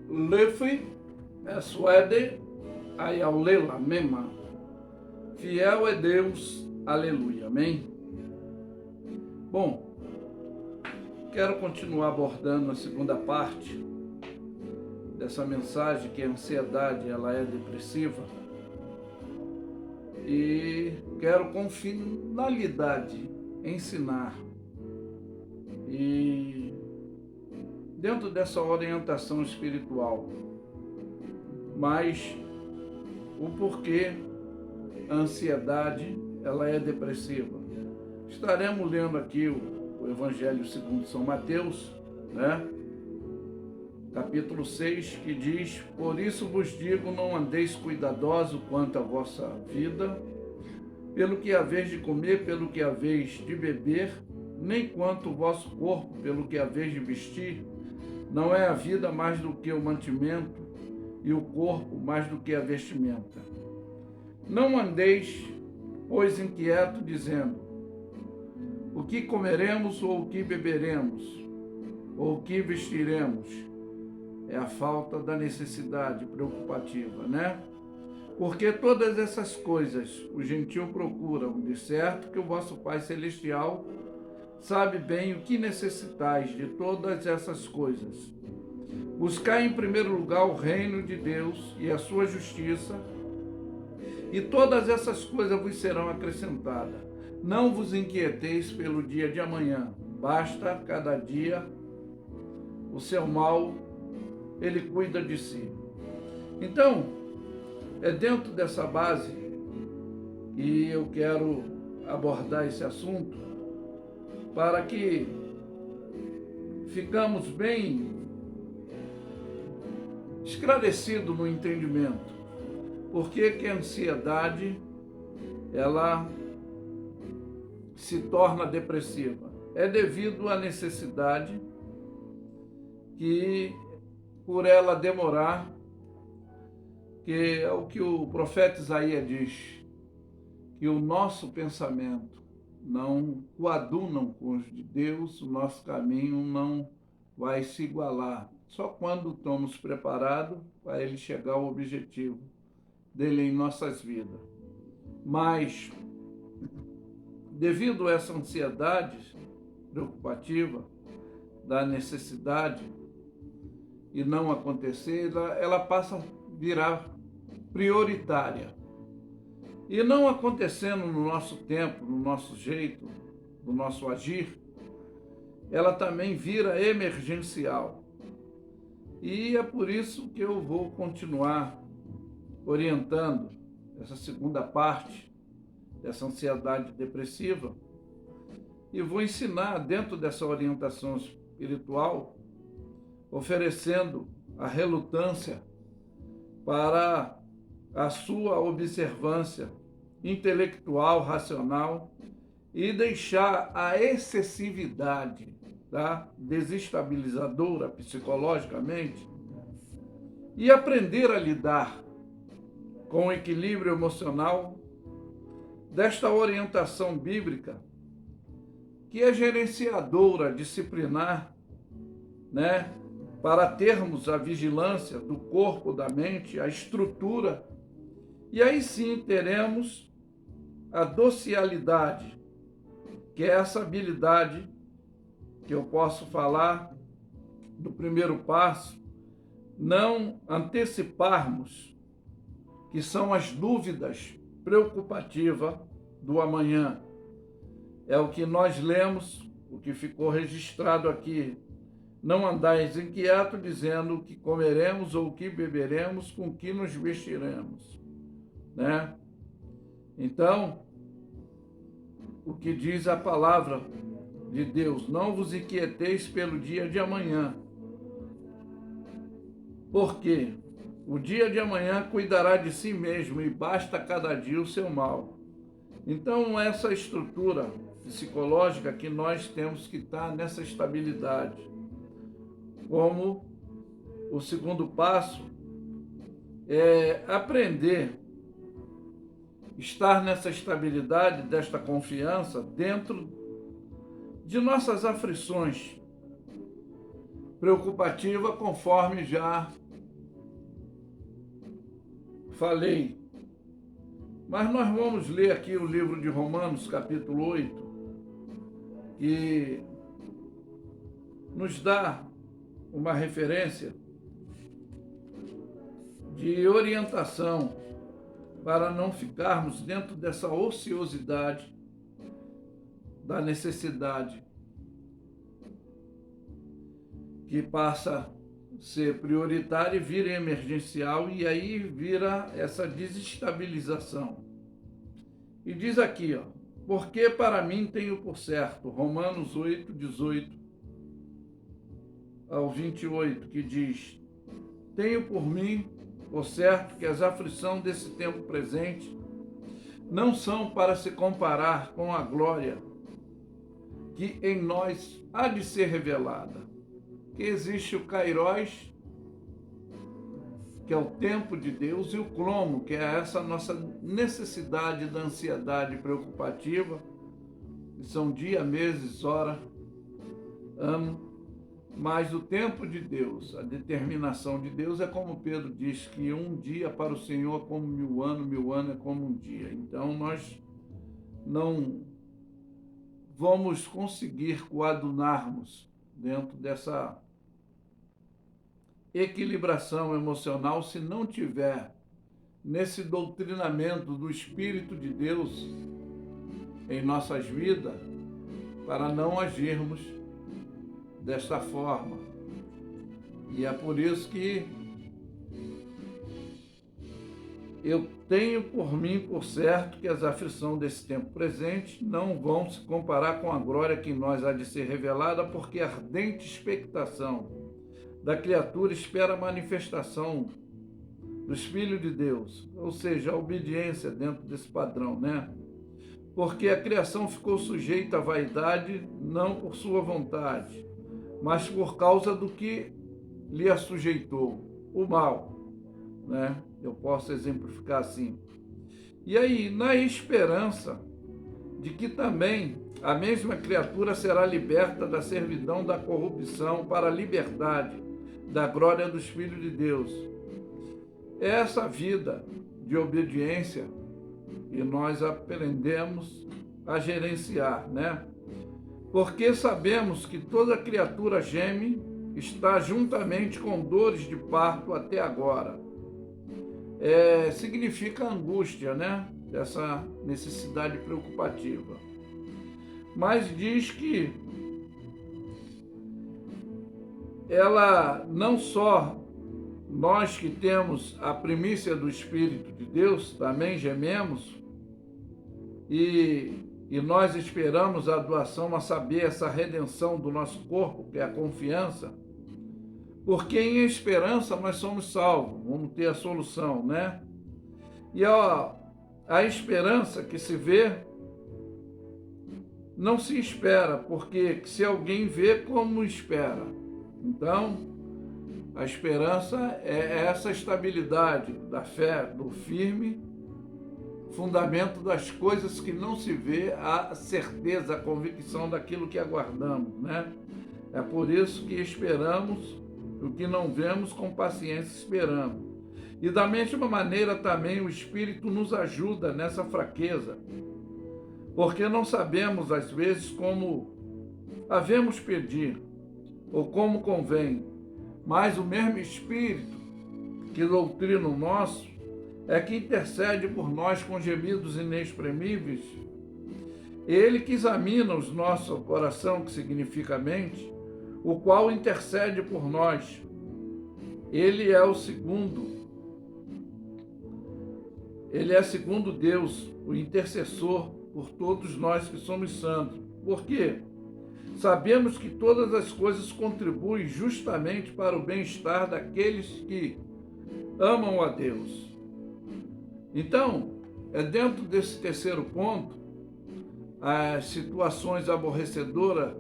Lefi, Suede, Ayaulela, Mema. Fiel é Deus, aleluia, amém? Bom, quero continuar abordando a segunda parte dessa mensagem, que a ansiedade ela é depressiva, e quero com finalidade ensinar e dentro dessa orientação espiritual, mas o porquê a ansiedade ela é depressiva. Estaremos lendo aqui o Evangelho segundo São Mateus, né? Capítulo 6, que diz: por isso vos digo, não andeis cuidadosos quanto à vossa vida, pelo que haveis de comer, pelo que haveis de beber, nem quanto o vosso corpo, pelo que haveis de vestir. Não é a vida mais do que o mantimento, e o corpo mais do que a vestimenta. Não andeis, pois, inquieto, dizendo: o que comeremos, ou o que beberemos, ou o que vestiremos? É a falta da necessidade preocupativa, né? Porque todas essas coisas o gentio procuram, de certo que o vosso Pai Celestial sabe bem o que necessitais de todas essas coisas. Buscai em primeiro lugar o reino de Deus e a sua justiça, e todas essas coisas vos serão acrescentadas. Não vos inquieteis pelo dia de amanhã, basta cada dia o seu mal, ele cuida de si. Então, é dentro dessa base que eu quero abordar esse assunto, para que ficamos bem esclarecidos no entendimento. Por que que a ansiedade ela se torna depressiva? É devido à necessidade que, por ela demorar, que é o que o profeta Isaías diz, que o nosso pensamento não coadunam com os de Deus, o nosso caminho não vai se igualar. Só quando estamos preparados para ele chegar ao objetivo dele em nossas vidas. Mas, devido a essa ansiedade preocupativa, da necessidade e não acontecer, ela passa a virar prioritária. E não acontecendo no nosso tempo, no nosso jeito, no nosso agir, ela também vira emergencial. E é por isso que eu vou continuar orientando essa segunda parte dessa ansiedade depressiva e vou ensinar dentro dessa orientação espiritual, oferecendo a relutância para a sua observância intelectual, racional, e deixar a excessividade, tá, desestabilizadora psicologicamente, e aprender a lidar com o equilíbrio emocional desta orientação bíblica, que é gerenciadora, disciplinar, né, para termos a vigilância do corpo, da mente, a estrutura, e aí sim teremos a docialidade, que é essa habilidade que eu posso falar do primeiro passo, não anteciparmos, que são as dúvidas preocupativas do amanhã. É o que nós lemos, o que ficou registrado aqui. Não andais inquieto, dizendo o que comeremos ou o que beberemos, com que nos vestiremos, né? Então, o que diz a palavra de Deus: não vos inquieteis pelo dia de amanhã, porque o dia de amanhã cuidará de si mesmo, e basta cada dia o seu mal. Então, essa estrutura psicológica que nós temos que estar nessa estabilidade. Como o segundo passo é aprender, estar nessa estabilidade, desta confiança, dentro de nossas aflições preocupativas, conforme já falei. Mas nós vamos ler aqui o livro de Romanos, capítulo 8, que nos dá uma referência de orientação para não ficarmos dentro dessa ociosidade da necessidade que passa a ser prioritária e vira emergencial, e aí vira essa desestabilização. E diz aqui, ó, porque para mim tenho por certo, Romanos 8, 18 ao 28, que diz: tenho por mim por certo que as aflições desse tempo presente não são para se comparar com a glória que em nós há de ser revelada. Que existe o Kairos, que é o tempo de Deus, e o cromo, que é essa nossa necessidade da ansiedade preocupativa, que são dia, meses, hora, ano. Mas o tempo de Deus, a determinação de Deus, é como Pedro diz, que um dia para o Senhor é como 1000 anos é como um dia. Então nós não vamos conseguir coadunarmos dentro dessa equilibração emocional se não tiver nesse doutrinamento do Espírito de Deus em nossas vidas, para não agirmos desta forma. E é por isso que eu tenho por mim por certo que as aflições desse tempo presente não vão se comparar com a glória que em nós há de ser revelada, porque a ardente expectação da criatura espera a manifestação dos filhos de Deus, ou seja, a obediência dentro desse padrão, né? Porque a criação ficou sujeita à vaidade, não por sua vontade, mas por causa do que lhe assujeitou, o mal, né? Eu posso exemplificar assim. E aí, na esperança de que também a mesma criatura será liberta da servidão da corrupção para a liberdade da glória dos filhos de Deus. Essa vida de obediência que nós aprendemos a gerenciar, né? Porque sabemos que toda criatura geme, está juntamente com dores de parto até agora. Significa angústia, né? Dessa necessidade preocupativa. Mas diz que ela não só nós que temos a primícia do Espírito de Deus, também gememos, e nós esperamos a doação, a saber, essa redenção do nosso corpo, que é a confiança, porque em esperança nós somos salvos, vamos ter a solução, né? E a esperança que se vê, não se espera, porque se alguém vê, como espera? Então, a esperança é essa estabilidade da fé, do firme fundamento das coisas que não se vê, a certeza, a convicção daquilo que aguardamos, né? É por isso que esperamos o que não vemos, com paciência esperamos. E da mesma maneira também o Espírito nos ajuda nessa fraqueza, porque não sabemos às vezes como havemos pedir, ou como convém, mas o mesmo Espírito que doutrina o nosso é que intercede por nós com gemidos inexprimíveis. Ele que examina os nossos coração, que significa a mente, o qual intercede por nós. Ele é segundo Deus, o intercessor por todos nós que somos santos. Por quê? Sabemos que todas as coisas contribuem justamente para o bem-estar daqueles que amam a Deus. Então, é dentro desse terceiro ponto, as situações aborrecedoras,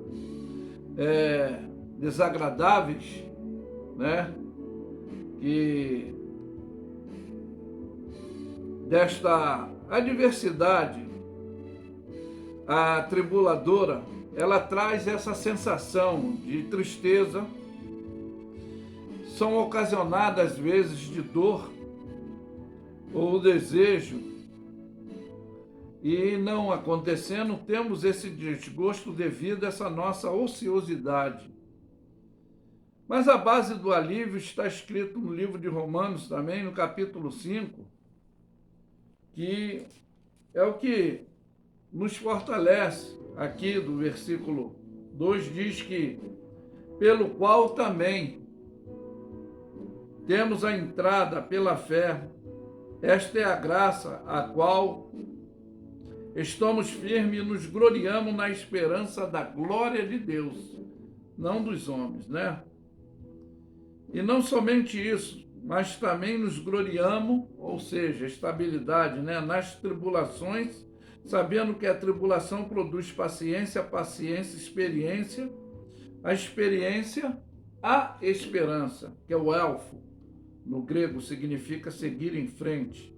desagradáveis, né? Que desta adversidade, a tribuladora, ela traz essa sensação de tristeza, são ocasionadas às vezes de dor, ou o desejo, e não acontecendo, temos esse desgosto devido a essa nossa ociosidade. Mas a base do alívio está escrito no livro de Romanos também, no capítulo 5, que é o que nos fortalece. Aqui do versículo 2 diz que, pelo qual também temos a entrada pela fé. Esta é a graça a qual estamos firmes e nos gloriamos na esperança da glória de Deus, não dos homens, né? E não somente isso, mas também nos gloriamos, ou seja, estabilidade, né? Nas tribulações, sabendo que a tribulação produz paciência, a paciência, experiência, a experiência, a esperança, que é o elfo. No grego significa seguir em frente.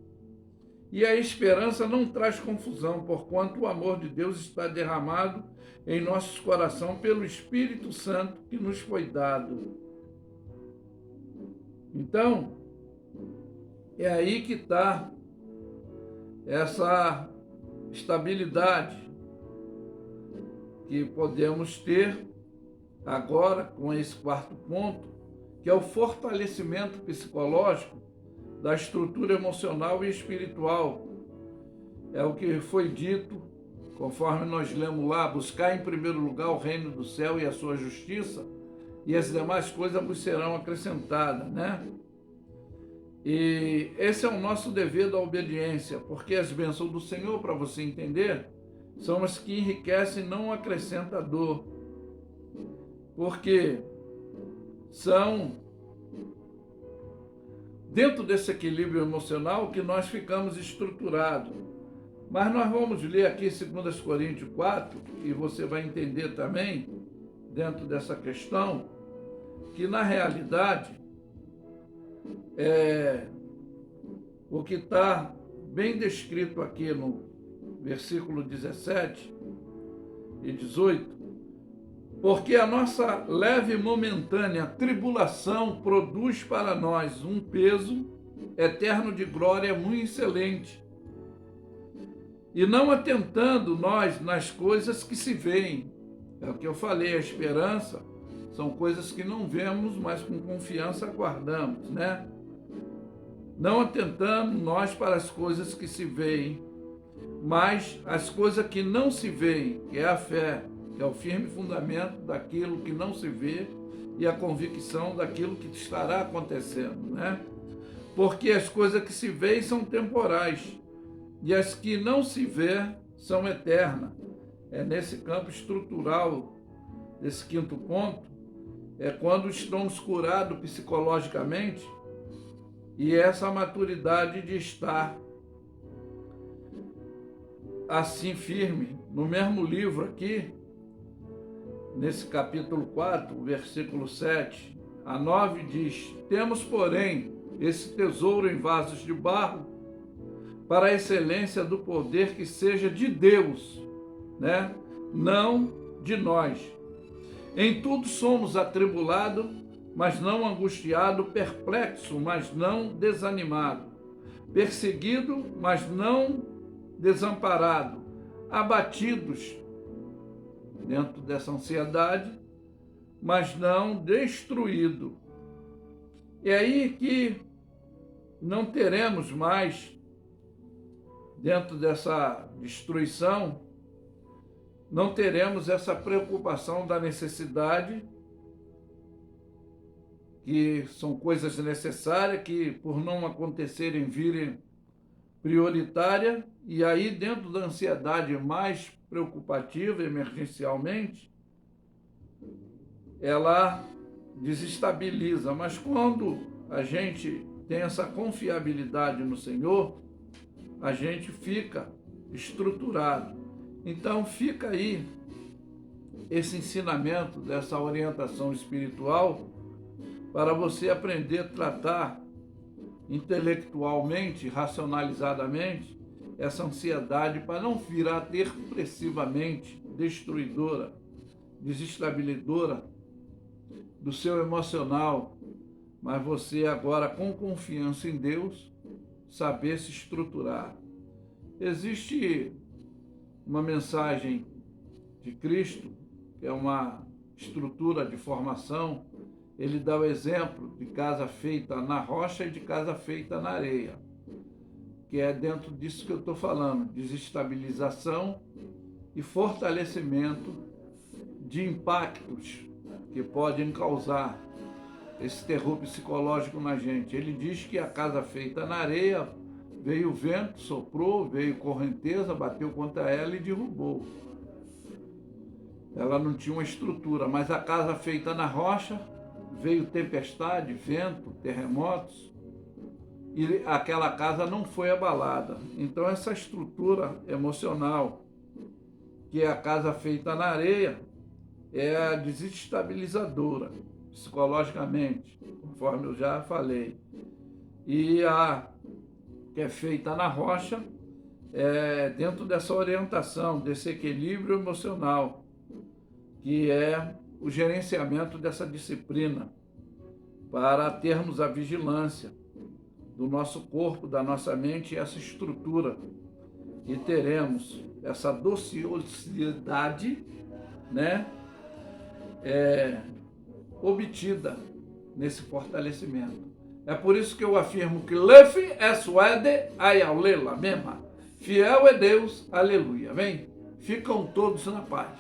E a esperança não traz confusão, porquanto o amor de Deus está derramado em nossos corações pelo Espírito Santo que nos foi dado. Então, é aí que está essa estabilidade que podemos ter agora com esse quarto ponto, que é o fortalecimento psicológico da estrutura emocional e espiritual. É o que foi dito, conforme nós lemos lá: buscar em primeiro lugar o reino do céu e a sua justiça, e as demais coisas vos serão acrescentadas, né? E esse é o nosso dever da obediência, porque as bênçãos do Senhor, para você entender, são as que enriquecem, não acrescentam dor. Porque são dentro desse equilíbrio emocional que nós ficamos estruturados. Mas nós vamos ler aqui 2 Coríntios 4, e você vai entender também, dentro dessa questão, que na realidade, o que está bem descrito aqui no versículo 17 e 18, porque a nossa leve e momentânea tribulação produz para nós um peso eterno de glória muito excelente, e não atentando nós nas coisas que se veem. É o que eu falei, a esperança são coisas que não vemos, mas com confiança aguardamos, né? Não atentando nós para as coisas que se veem, mas as coisas que não se veem, que é a fé, que é o firme fundamento daquilo que não se vê e a convicção daquilo que estará acontecendo, né? Porque as coisas que se veem são temporais e as que não se vê são eternas. É nesse campo estrutural, desse quinto ponto, é quando estamos curados psicologicamente, e essa maturidade de estar assim firme. No mesmo livro aqui, nesse capítulo 4, versículo 7 a 9, diz: temos, porém, esse tesouro em vasos de barro, para a excelência do poder que seja de Deus, né? Não de nós. Em tudo somos atribulados, mas não angustiado, perplexo, mas não desanimado, perseguido, mas não desamparado, abatidos dentro dessa ansiedade, mas não destruído. É aí que não teremos mais, dentro dessa destruição, não teremos essa preocupação da necessidade, que são coisas necessárias, que por não acontecerem virem prioritária, e aí dentro da ansiedade mais preocupativa, emergencialmente, ela desestabiliza. Mas quando a gente tem essa confiabilidade no Senhor, a gente fica estruturado. Então fica aí esse ensinamento, dessa orientação espiritual, para você aprender a tratar intelectualmente, racionalizadamente, essa ansiedade, para não virar depressivamente destruidora, desestabilizadora do seu emocional, mas você agora, com confiança em Deus, saber se estruturar. Existe uma mensagem de Cristo, que é uma estrutura de formação. Ele dá o exemplo de casa feita na rocha e de casa feita na areia, que é dentro disso que eu estou falando, desestabilização e fortalecimento de impactos que podem causar esse terror psicológico na gente. Ele diz que a casa feita na areia, veio o vento, soprou, veio correnteza, bateu contra ela e derrubou. Ela não tinha uma estrutura, mas a casa feita na rocha, veio tempestade, vento, terremotos, e aquela casa não foi abalada. Então essa estrutura emocional, que é a casa feita na areia, é a desestabilizadora, psicologicamente, conforme eu já falei. E a que é feita na rocha, é dentro dessa orientação, desse equilíbrio emocional, que é o gerenciamento dessa disciplina, para termos a vigilância do nosso corpo, da nossa mente e essa estrutura. E teremos essa docilidade, né, obtida nesse fortalecimento. É por isso que eu afirmo que Lefe é suede ayalela mesma. Fiel é Deus, aleluia. Amém? Ficam todos na paz.